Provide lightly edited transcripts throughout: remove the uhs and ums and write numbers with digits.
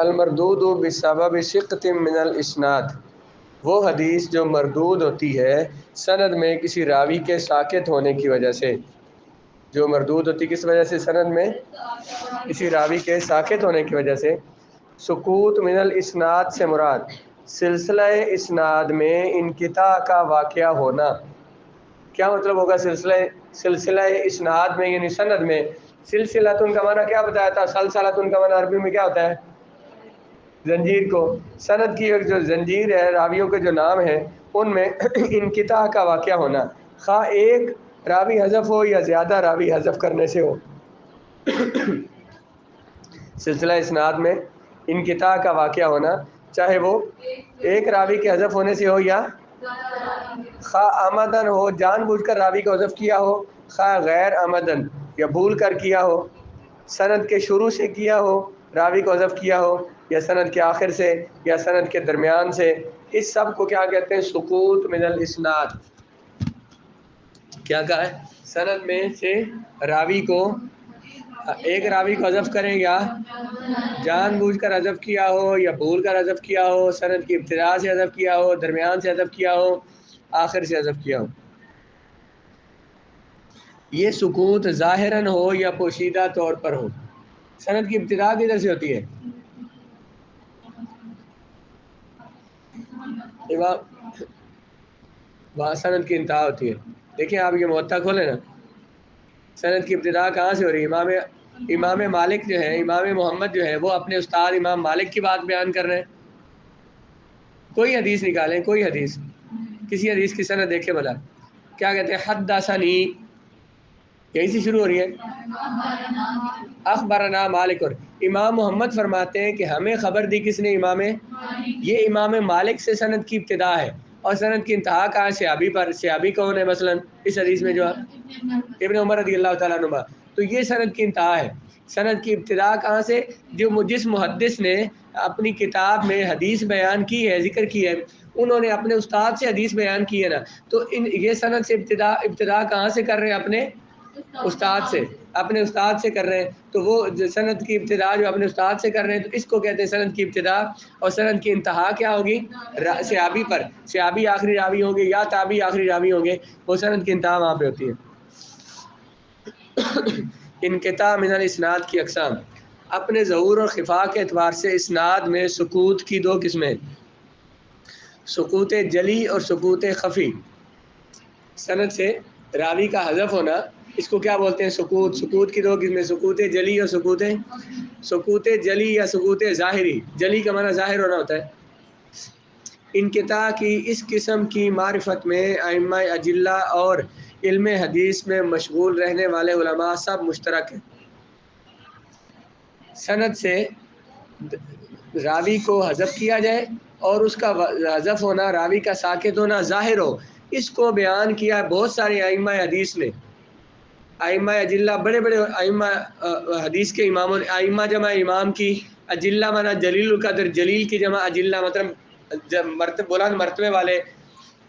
المردود بسبب سقط من الاسناد، وہ حدیث جو مردود ہوتی ہے سند میں کسی راوی کے ساکت ہونے کی وجہ سے، جو مردود ہوتی کس وجہ سے سند میں کسی راوی کے ساکت ہونے کی وجہ سے۔ سقوط من الاسناد سے مراد سلسلہ اسناد میں انقطاع کا واقعہ ہونا۔ کیا مطلب ہوگا سلسلہ اسناد میں یعنی سند میں؟ سلسلۃن کا معنی کیا بتایا تھا؟ سلسلۃن کا معنی عربی میں کیا ہوتا ہے؟ زنجیر کو۔ سند کی ایک جو زنجیر ہے، راویوں کے جو نام ہیں ان میں انقطاع کا واقعہ ہونا، خواہ ایک راوی حذف ہو یا زیادہ راوی حذف کرنے سے ہو۔ سلسلہ اسناد میں انقطاع کا واقعہ ہونا، چاہے وہ ایک راوی کے حذف ہونے سے ہو یا خواہ آمدن ہو، جان بوجھ کر راوی کو حذف کیا ہو، خواہ غیر آمدن یا بھول کر کیا ہو، سند کے شروع سے کیا ہو راوی کو حذف کیا ہو، یا سند کے آخر سے یا سند کے درمیان سے، اس سب کو کیا کہتے ہیں؟ سقوط من الاسناد۔ کیا کہا ہے؟ سند میں سے راوی کو، ایک راوی کو حذف کریں یا جان بوجھ کر حذف کیا ہو یا بھول کر حذف کیا ہو، سند کی ابتدا سے حذف کیا ہو، درمیان سے حذف کیا ہو، آخر سے حذف کیا ہو۔ یہ سقوط ظاہراً ہو یا پوشیدہ طور پر ہو۔ سند کی ابتدا کدھر سے ہوتی ہے؟ وہاں سند کی انتہا ہوتی ہے۔ دیکھیں آپ یہ موطا کھولیں نا، سند کی ابتدا کہاں سے ہو رہی ہے؟ امام مالک جو ہے، امام محمد جو ہے، وہ اپنے استاد امام مالک کی بات بیان کر رہے ہیں۔ کوئی حدیث نکالیں، کوئی حدیث، کسی حدیث کی سند دیکھیں بھلا، کیا کہتے ہیں؟ حدثنی، یہی سے شروع ہو رہی ہے، اخبرنا مالک، اور امام محمد فرماتے ہیں کہ ہمیں خبر دی کس نے؟ امام، یہ امام مالک سے سند کی ابتدا ہے، اور سند کی انتہا کہاں؟ صحابی پر۔ صحابی کون ہے مثلا اس حدیث میں؟ جو ابن عمر رضی اللہ تعالیٰ عنہ۔ تو یہ سند کی انتہا ہے۔ سند کی ابتدا کہاں سے؟ جس محدث نے اپنی کتاب میں حدیث بیان کی ہے، ذکر کی ہے، انہوں نے اپنے استاد سے حدیث بیان کی ہے نا، تو یہ سند سے ابتدا کہاں سے کر رہے ہیں؟ اپنے استاد سے، اپنے استاد سے کر رہے ہیں۔ تو وہ سند کی ابتدا جو اپنے استاد سے کر رہے ہیں، تو اس کو کہتے ہیں سند کی ابتدا۔ اور سند کی انتہا کیا ہوگی؟ صحابی پر۔ صحابی آخری راوی ہوں گے یا تابعی آخری راوی ہوں گے، وہ سند کی انتہا وہاں پہ ہوتی ہے۔ انقطاع من الاسناد کی اقسام، اپنے ظہور اور خفا کے اعتبار سے اسناد میں سقوط کی دو قسمیں، سقوط جلی اور سقوط خفی۔ سند سے راوی کا حذف ہونا، اس کو کیا بولتے ہیں؟ سقوط۔ سقوط کی دو قسمیں، سقوط جلی اور سقوط جلی یا سقوط ظاہری۔ جلی کا معنی ظاہر ہونا ہوتا ہے۔ انقطاع کی اس قسم کی معرفت میں ائمہ اجلہ اور علم حدیث میں مشغول رہنے والے علماء سب مشترک ہیں۔ سند سے راوی کو حذف کیا جائے اور اس کا حذف ہونا، راوی کا ساکت ہونا ظاہر ہو، اس کو بیان کیا ہے بہت سارے ائمہ حدیث نے۔ ائمہ اجلہ، بڑے بڑے ائمہ حدیث کے اماموں نے، ائمہ جمع امام کی، اجلہ معنی جلیل القدر، جلیل کی جمع اجلہ مطلب بلند مرتبے والے،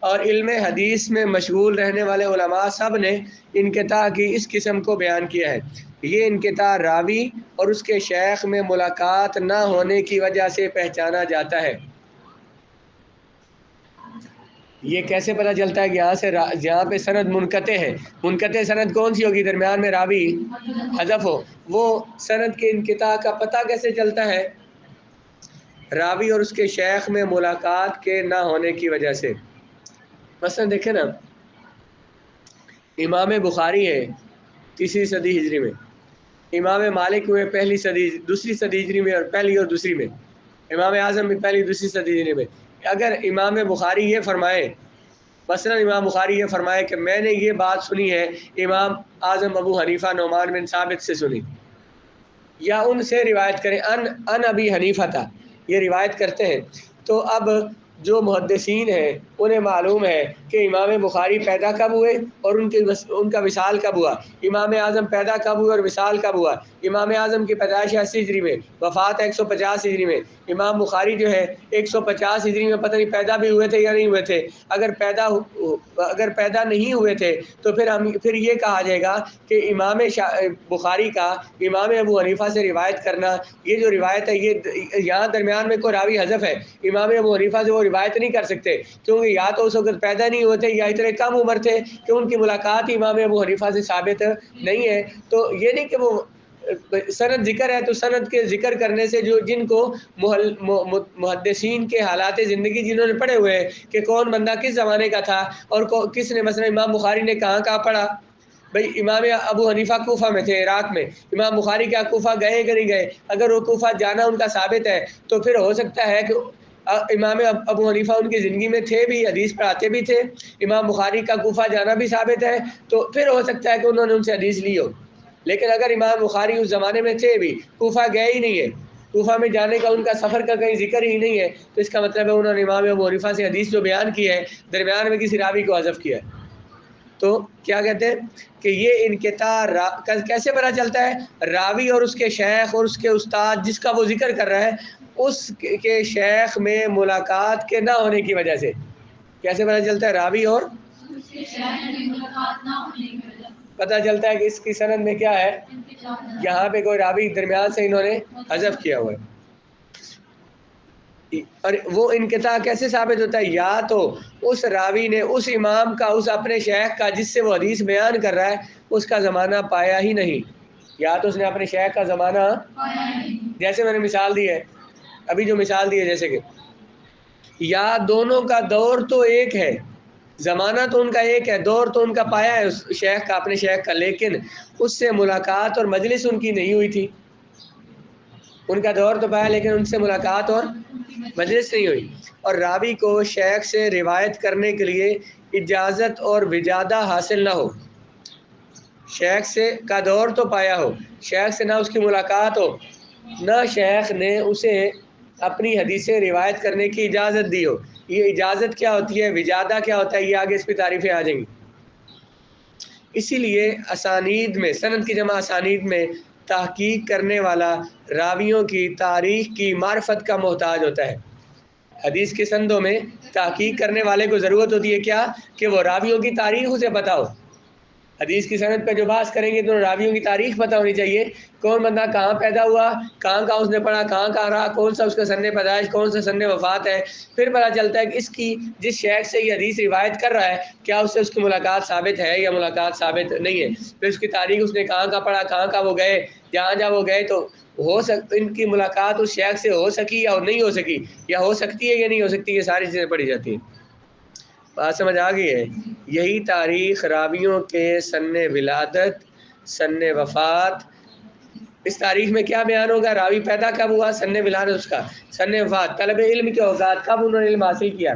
اور علم حدیث میں مشغول رہنے والے علماء سب نے انقطاع کی اس قسم کو بیان کیا ہے۔ یہ انقطاع راوی اور اس کے شیخ میں ملاقات نہ ہونے کی وجہ سے پہچانا جاتا ہے۔ یہ کیسے پتہ چلتا ہے کہ یہاں پہ سند منقطع ہے؟ منقطع سند کون سی ہوگی؟ درمیان میں راوی حذف ہو۔ وہ سند کے انقطاع کا پتہ کیسے چلتا ہے؟ راوی اور اس کے شیخ میں ملاقات کے نہ ہونے کی وجہ سے۔ مثلا دیکھیں نا، امام بخاری ہے 3 صدی ہجری میں، امام مالک ہوئے پہلی صدی، 2 صدی ہجری میں، اور پہلی اور دوسری میں، امام اعظم بھی پہلی 2 صدی ہجری میں۔ اگر امام بخاری یہ فرمائے، مثلا امام بخاری یہ فرمائے کہ میں نے یہ بات سنی ہے امام اعظم ابو حنیفہ نعمان بن ثابت سے سنی، یا ان سے روایت کریں، ان ابی حنیفہ تھا، یہ روایت کرتے ہیں، تو اب جو محدثین ہیں انہیں معلوم ہے کہ امام بخاری پیدا کب ہوئے اور ان کا وصال کب ہوا، امام اعظم پیدا کب ہوئے اور وصال کب ہوا۔ امام اعظم کی پیدائش 80 ہجری میں، وفات 150 ہجری میں۔ امام بخاری جو ہے 150 ہجری میں پتہ نہیں پیدا بھی ہوئے تھے یا نہیں ہوئے تھے۔ اگر پیدا نہیں ہوئے تھے تو پھر یہ کہا جائے گا کہ امام بخاری کا امام ابو حنیفہ سے روایت کرنا، یہ جو روایت ہے یہ یہاں درمیان میں کوئی راوی حذف ہے، امام ابو حنیفہ سے وہ روایت نہیں کر سکتے، کیونکہ یا تو اس وقت پیدا نہیں ہوئے تھے یا اتنے کم عمر تھے کہ ان کی ملاقات امام ابو حنیفہ سے ثابت نہیں ہے۔ تو یہ نہیں کہ وہ سند ذکر ہے تو سند کے ذکر کرنے سے جن کو محدثین کے حالات زندگی جنہوں نے پڑھے ہوئے ہیں کہ کون بندہ کس زمانے کا تھا اور کس نے، مثلا امام بخاری نے کہاں پڑھا۔ بھئی امام ابو حنیفہ کوفہ میں تھے، عراق میں، امام بخاری کیا کوفہ گئے کہ نہیں گئے؟ اگر وہ کوفہ جانا ان کا ثابت ہے تو پھر ہو سکتا ہے کہ امام ابو حنیفہ ان کی زندگی میں تھے بھی، حدیث پڑھاتے بھی تھے، امام بخاری کا کوفہ جانا بھی ثابت ہے، تو پھر ہو سکتا ہے کہ انہوں نے ان سے حدیث لی ہو۔ لیکن اگر امام بخاری اس زمانے میں تھے بھی، کوفہ گئے ہی نہیں ہے، کوفہ میں جانے کا ان کا سفر کا کہیں ذکر ہی نہیں ہے، تو اس کا مطلب ہے انہوں نے امام ابو حنیفہ سے حدیث جو بیان کی ہے درمیان میں کسی راوی کو حذف کیا ہے۔ تو کیا کہتے ہیں کہ یہ انقطاع کیسے پتہ چلتا ہے؟ راوی اور اس کے شیخ اور اس کے استاد جس کا وہ ذکر کر رہا ہے اس کے شیخ میں ملاقات کے نہ ہونے کی وجہ سے۔ کیسے پتہ چلتا ہے؟ راوی اور پتہ چلتا ہے کہ اس کی سند میں کیا ہے، یہاں پہ کوئی راوی درمیان سے انہوں نے حذف کیا ہوا ہے۔ اور وہ انقطاع کیسے ثابت ہوتا ہے؟ یا تو اس راوی نے اس امام کا، اس اپنے شیخ کا جس سے وہ حدیث بیان کر رہا ہے اس کا زمانہ پایا ہی نہیں، یا تو اس نے اپنے شیخ کا زمانہ، جیسے میں نے مثال دی ہے ابھی جو مثال دی ہے، جیسے کہ یا دونوں کا دور تو ایک ہے، زمانہ تو ان کا ایک ہے، دور تو ان کا پایا ہے اس شیخ کا، اپنے شیخ کا، لیکن اس سے ملاقات اور مجلس ان کی نہیں ہوئی تھی۔ ان کا دور تو پایا لیکن ان سے ملاقات اور مجلس نہیں ہوئی۔ اور راوی کو شیخ سے روایت کرنے کے لیے اجازت اور وجادہ حاصل نہ ہو، شیخ سے کا دور تو پایا ہو، شیخ سے نہ اس کی ملاقات ہو، نہ شیخ نے اسے اپنی حدیثیں روایت کرنے کی اجازت دی ہو۔ یہ اجازت کیا ہوتی ہے، وجادہ کیا ہوتا ہے، یہ آگے اس پہ تعریفیں آ جائیں گی۔ اسی لیے اسانید میں، سند کی جمع اسانید میں تحقیق کرنے والا راویوں کی تاریخ کی معرفت کا محتاج ہوتا ہے۔ حدیث کے سندوں میں تحقیق کرنے والے کو ضرورت ہوتی ہے کیا، کہ وہ راویوں کی تاریخ اسے پتہ ہو۔ حدیث کی سند پہ جو بحث کریں گے تو راویوں کی تاریخ پتہ ہونی چاہیے، کون بندہ کہاں پیدا ہوا، کہاں اس نے پڑھا، کہاں رہا، کون سا اس کا سن پیدائش، کون سا سن وفات ہے۔ پھر پتہ چلتا ہے کہ اس کی جس شیخ سے یہ حدیث روایت کر رہا ہے کیا اس سے اس کی ملاقات ثابت ہے یا ملاقات ثابت نہیں ہے۔ پھر اس کی تاریخ، اس نے کہاں پڑھا، کہاں وہ گئے، جہاں وہ گئے، تو ان کی ملاقات اس شیخ سے ہو سکی یا نہیں ہو سکی، یا ہو سکتی ہے یا نہیں ہو سکتی، یہ ساری چیزیں پڑھی جاتی ہیں۔ بات سمجھ آ گئی ہے؟ یہی تاریخ راویوں کے سن ولادت، سن وفات، اس تاریخ میں کیا بیان ہوگا، راوی پیدا کب ہوا، سن ولادت اس کا، سن وفات، طلب علم کے اوقات، کب انہوں نے علم حاصل کیا،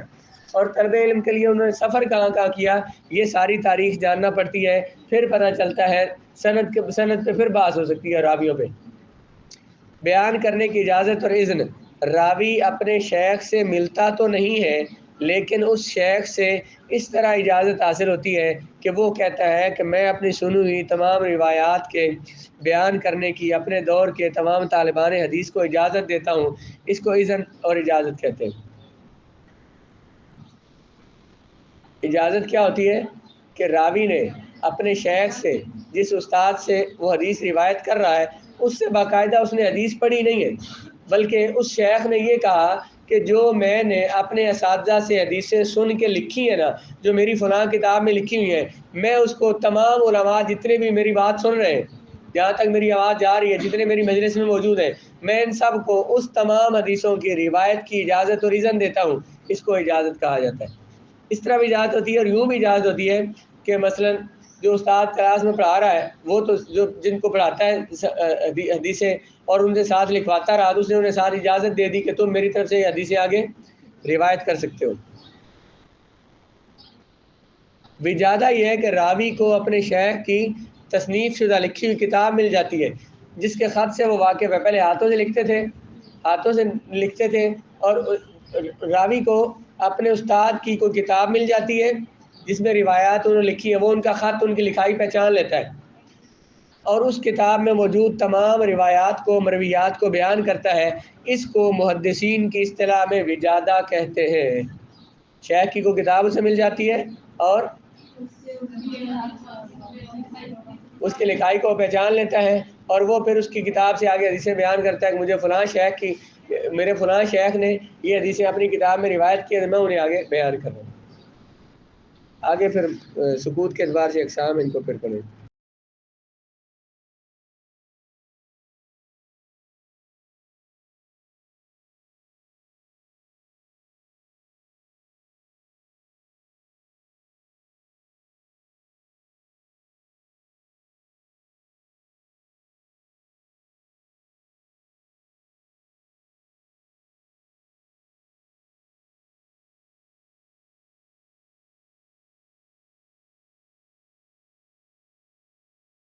اور طلب علم کے لیے انہوں نے سفر کہاں کیا، یہ ساری تاریخ جاننا پڑتی ہے۔ پھر پتہ چلتا ہے سند پہ پھر بحث ہو سکتی ہے راویوں پہ۔ بیان کرنے کی اجازت اور اذن، راوی اپنے شیخ سے ملتا تو نہیں ہے لیکن اس شیخ سے اس طرح اجازت حاصل ہوتی ہے کہ وہ کہتا ہے کہ میں اپنی سنی ہوئی تمام روایات کے بیان کرنے کی اپنے دور کے تمام طالبان حدیث کو اجازت دیتا ہوں۔ اس کو اذن اور اجازت کہتے ہیں۔ اجازت کیا ہوتی ہے کہ راوی نے اپنے شیخ سے، جس استاد سے وہ حدیث روایت کر رہا ہے، اس سے باقاعدہ اس نے حدیث پڑھی نہیں ہے، بلکہ اس شیخ نے یہ کہا کہ جو میں نے اپنے اساتذہ سے حدیثیں سن کے لکھی ہیں نا، جو میری فلاں کتاب میں لکھی ہوئی ہیں، میں اس کو تمام علماء جتنے بھی میری بات سن رہے ہیں، جہاں تک میری آواز جا رہی ہے، جتنے میری مجلس میں موجود ہیں، میں ان سب کو اس تمام حدیثوں کی روایت کی اجازت اور اذن دیتا ہوں۔ اس کو اجازت کہا جاتا ہے۔ اس طرح بھی اجازت ہوتی ہے اور یوں بھی اجازت ہوتی ہے کہ مثلا جو استاد کلاس میں پڑھا رہا ہے وہ تو جو جن کو پڑھاتا ہے حدیثیں اور ان سے ساتھ لکھواتا رہا، تو اس نے انہیں ساتھ اجازت دے دی کہ تم میری طرف سے یہ حدیثیں آگے روایت کر سکتے ہو۔ وجادہ یہ ہے کہ راوی کو اپنے شیخ کی تصنیف شدہ لکھی ہوئی کتاب مل جاتی ہے جس کے خط سے وہ واقف ہے۔ پہلے ہاتھوں سے لکھتے تھے اور راوی کو اپنے استاد کی کوئی کتاب مل جاتی ہے جس میں روایات انہوں نے لکھی ہے، وہ ان کا خط ان کی لکھائی پہچان لیتا ہے اور اس کتاب میں موجود تمام روایات کو مرویات کو بیان کرتا ہے، اس کو محدثین کی اصطلاح میں وجادہ کہتے ہیں۔ شیخ کی کوئی کتاب اسے مل جاتی ہے اور اس کی لکھائی کو پہچان لیتا ہے اور وہ پھر اس کی کتاب سے آگے حدیثیں بیان کرتا ہے کہ مجھے فلاں شیخ کی میرے فلاں شیخ نے یہ حدیثیں اپنی کتاب میں روایت کی ہے، میں انہیں آگے بیان کر رہا ہوں۔ آگے پھر ثبوت کے اعتبار سے اقسام ان کو پھر پڑھیں۔